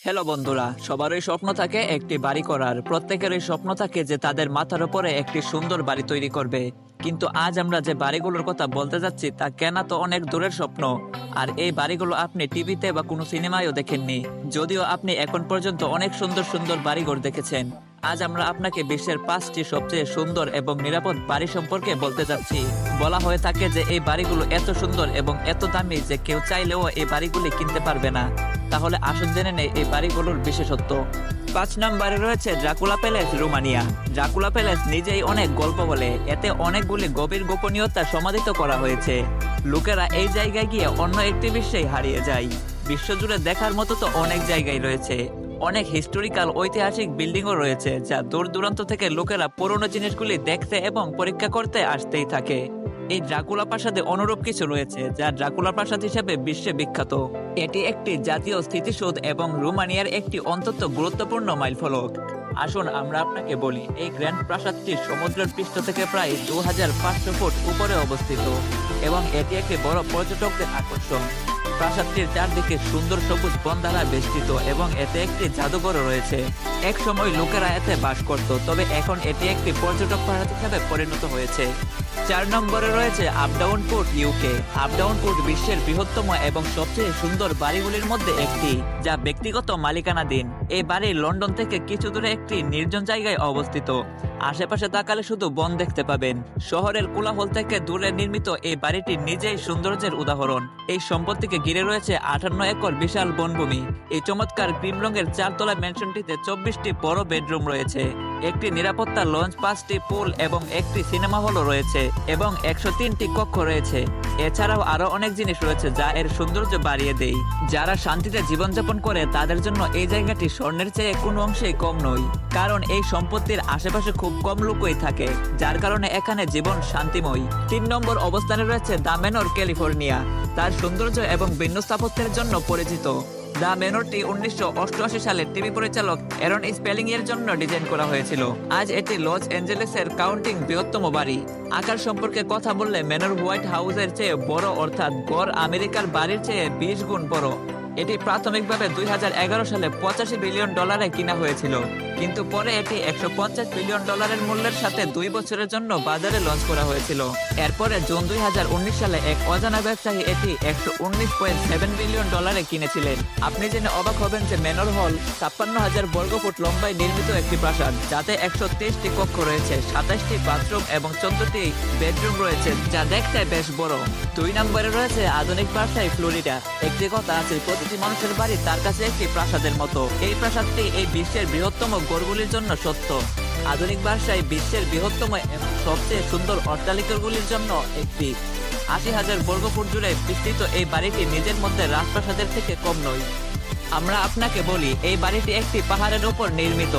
Hello বন্ধুরা, সবারই স্বপ্ন থাকে একটি বাড়ি করার। প্রত্যেকেরই স্বপ্ন থাকে যে তাদের মাথার উপরে একটি সুন্দর বাড়ি তৈরি করবে। কিন্তু আজ আমরা যে বাড়িগুলোর কথা বলতে যাচ্ছি তা কেনা তো অনেক দূরের স্বপ্ন। আর এই বাড়িগুলো আপনি টিভিতে বা কোনো সিনেমায়ও দেখেননি, যদিও আপনি এখন পর্যন্ত অনেক সুন্দর সুন্দর বাড়িঘর দেখেছেন। আজ আমরা আপনাকে বিশ্বের 5টি সবচেয়ে সুন্দর এবং নিরাপদ বাড়ি সম্পর্কে বলতে যাচ্ছি। বলা হয়ে থাকে যে এই বাড়িগুলো এত সুন্দর এবং এত দামি যে কেউ চাইলেও এই বাড়িগুলি কিনতে পারবে না। তাহলে আসুন জেনে নেই এই বাড়িগুলোর বিশেষত্ব। 5 নম্বরে রয়েছে Dracula palace, Romania. Dracula palace নিজেই অনেক গল্প বলে, এতে অনেকগুলি গভীর গোপনীয়তা সমাধিত করা হয়েছে। লোকেরা এই জায়গায় গিয়ে অন্য একটি বিশ্বেই হারিয়ে যায়। বিশ্বজুড়ে দেখার মতো তো অনেক জায়গায় রয়েছে। অনেক হিস্টোরিক্যাল ঐতিহাসিক বিল্ডিংও রয়েছে, যা দূর দূরান্ত থেকে লোকেরা পুরনো জিনিসগুলি দেখতে এবং পরীক্ষা করতে আসতেই থাকে। এই ড্রাকুলা প্রাসাদে অনুরূপ কিছু রয়েছে যা ড্রাকুলা প্রাসাদ হিসেবে বিশ্বে বিখ্যাত। এটি একটি জাতীয় স্মৃতিসৌধ এবং রোমানিয়ার একটি অত্যন্ত গুরুত্বপূর্ণ মাইলফলক। আসুন আমরা আপনাকে বলি, এই গ্র্যান্ড প্রাসাদটি সমুদ্রের পৃষ্ঠ থেকে প্রায় 2500 ফুট উপরে অবস্থিত এবং এটি একটি বড় পর্যটকদের আকর্ষণ। প্রাসাদটির চারদিকে সুন্দর সবুজ বন দ্বারা বেষ্টিত এবং এতে একটি জাদুঘরও রয়েছে। এক সময় লোকেরা এতে বাস করত, তবে এখন এটি একটি পর্যটক প্রাসাদ হিসেবে পরিণত হয়েছে। 4 নম্বরে রয়েছে আপডাউনপোর্ট, ইউকে। আপডাউনপোর্ট বিশ্বের বৃহত্তম এবং সবচেয়ে সুন্দর বাড়িগুলির মধ্যে একটি, যা ব্যক্তিগত মালিকানাধীন। এই বাড়ি লন্ডন থেকে কিছু দূরে একটি নির্জন জায়গায় অবস্থিত। আশেপাশে তাকালে শুধু বন দেখতে পাবেন। শহরের কোলাহল থেকে দূরে নির্মিত এই বাড়িটি নিজেই সৌন্দর্যের উদাহরণ। এই সম্পত্তিকে ঘিরে রয়েছে 58 একর বিশাল বনভূমি। এই চমৎকার ক্রিম রঙের 4 তলা ম্যানশনটিতে 24টি বড় বেডরুম রয়েছে, একটি নিরাপত্তা লঞ্চ, 5টি পুল এবং একটি সিনেমা হলও রয়েছে এবং 103টি কক্ষ রয়েছে। এছাড়াও আরো অনেক জিনিস রয়েছে যা এর সৌন্দর্য বাড়িয়ে দেয়। যারা শান্তিতে জীবনযাপন করে তাদের জন্য এই জায়গাটি স্বর্ণের চেয়ে কোনো অংশেই কম নয়, কারণ এই সম্পত্তির আশেপাশে খুব কম লোকই থাকে, যার কারণে এখানে জীবন শান্তিময়। 3 নম্বর অবস্থানে রয়েছে দ্য ম্যানর, ক্যালিফোর্নিয়া। তার সৌন্দর্য এবং ভিন্ন স্থাপত্যের জন্য পরিচিত। দ্য ম্যানরটি 1988 সালে টিভি পরিচালক অ্যারন স্পেলিং এর জন্য ডিজাইন করা হয়েছিল। আজ এটি লস অ্যাঞ্জেলেসের কাউন্টিং বৃহত্তম বাড়ি। আকার সম্পর্কে কথা বললে ম্যানর হোয়াইট হাউসের চেয়ে বড়, অর্থাৎ গড় আমেরিকার বাড়ির চেয়ে 20 গুণ বড়। এটি প্রাথমিকভাবে 2011 সালে $85 বিলিয়ন কিনা হয়েছিল, কিন্তু পরে এটি $150 বিলিয়ন মূল্যের সাথে 2 বছরের জন্য বাজারে লঞ্চ করা হয়েছিল। এরপরে জুন 2019 সালে এক অজানা ব্যবসায়ী এটি $119.7 বিলিয়ন কিনেছিলেন। আপনি জেনে অবাক হবেন যে ম্যানর হল 56,000 বর্গফুট লম্বায় নির্মিত একটি প্রাসাদ, যাতে 123টি কক্ষ রয়েছে, 27টি বাথরুম এবং 14টি বেডরুম রয়েছে, যা দেখতে বেশ বড়। 2 নম্বরে রয়েছে আধুনিক বাসায়, ফ্লোরিডা। একটি কথা আছে, প্রতিটি মানুষের বাড়ি তার কাছে একটি প্রাসাদের মতো। এই প্রাসাদটি এই বিশ্বের বৃহত্তম গড়গুলির জন্য সত্য। আধুনিক বাসায় বিশ্বের বৃহত্তম এবং সবচেয়ে সুন্দর অট্টালিকাগুলির জন্য একটি। 80,000 বর্গফুট জুড়ে বিস্তৃত এই বাড়িটি নিজের মধ্যে রাজপ্রাসাদের থেকে কম নয়। আমরা আপনাকে বলি, এই বাড়িটি একটি পাহাড়ের উপর নির্মিত।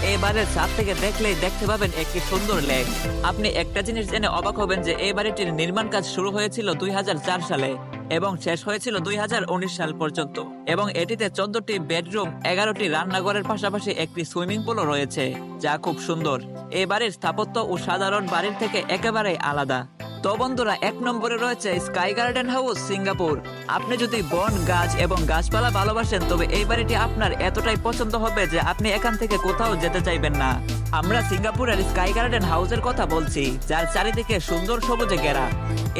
এই বাড়ির ছাদ থেকে দেখলেই দেখতে পাবেন একটি সুন্দর লেক। আপনি একটা জিনিস জেনে অবাক হবেন যে এই বাড়িটির নির্মাণ কাজ শুরু হয়েছিল 2004 সালে এবং শেষ হয়েছিল 2019 সাল পর্যন্ত। এবং এটিতে 14টি বেডরুম, 11টি রান্নাঘরের পাশাপাশি একটি সুইমিং পুলও রয়েছে, যা খুব সুন্দর। এই বাড়ির স্থাপত্য ও সাধারণ বাড়ির থেকে একেবারেই আলাদা। তো বন্ধুরা, 1 নম্বরে রয়েছে স্কাই গার্ডেন হাউস, সিঙ্গাপুর। আপনি যদি বন, গাছ এবং গাছপালা ভালোবাসেন তবে এই বাড়িটি আপনার এতটাই পছন্দ হবে যে আপনি এখান থেকে কোথাও যেতে চাইবেন না। আমরা সিঙ্গাপুরের স্কাই গার্ডেন হাউসের কথা বলছি, যার চারিদিকে সুন্দর সবুজে ঘেরা।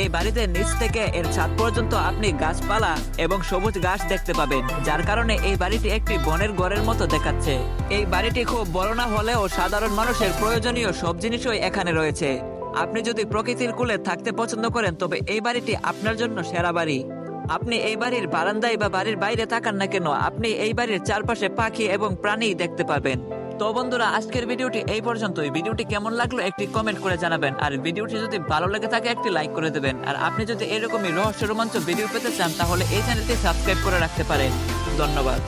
এই বাড়িতে নিচ থেকে এর ছাদ পর্যন্ত আপনি গাছপালা এবং সবুজ ঘাস দেখতে পাবেন, যার কারণে এই বাড়িটি একটি বনের ঘরের মতো দেখাচ্ছে। এই বাড়িটি খুব বড় না হলেও সাধারণ মানুষের প্রয়োজনীয় সব জিনিসই এখানে রয়েছে। আপনি যদি প্রকৃতির কোলে থাকতে পছন্দ করেন তবে এই বাড়িটি আপনার জন্য সেরা বাড়ি। আপনি এই বাড়ির বারান্দায় বা বাড়ির বাইরে তাকান না কেন, আপনি এই বাড়ির চারপাশে পাখি এবং প্রাণী দেখতে পাবেন। তো বন্ধুরা, আজকের ভিডিওটি এই পর্যন্তই। ভিডিওটি কেমন লাগলো একটি কমেন্ট করে জানাবেন, আর ভিডিওটি যদি ভালো লেগে থাকে একটি লাইক করে দেবেন। আর আপনি যদি এরকমই রহস্য রোমাঞ্চ ভিডিও পেতে চান তাহলে এই চ্যানেলটি সাবস্ক্রাইব করে রাখতে পারেন। ধন্যবাদ।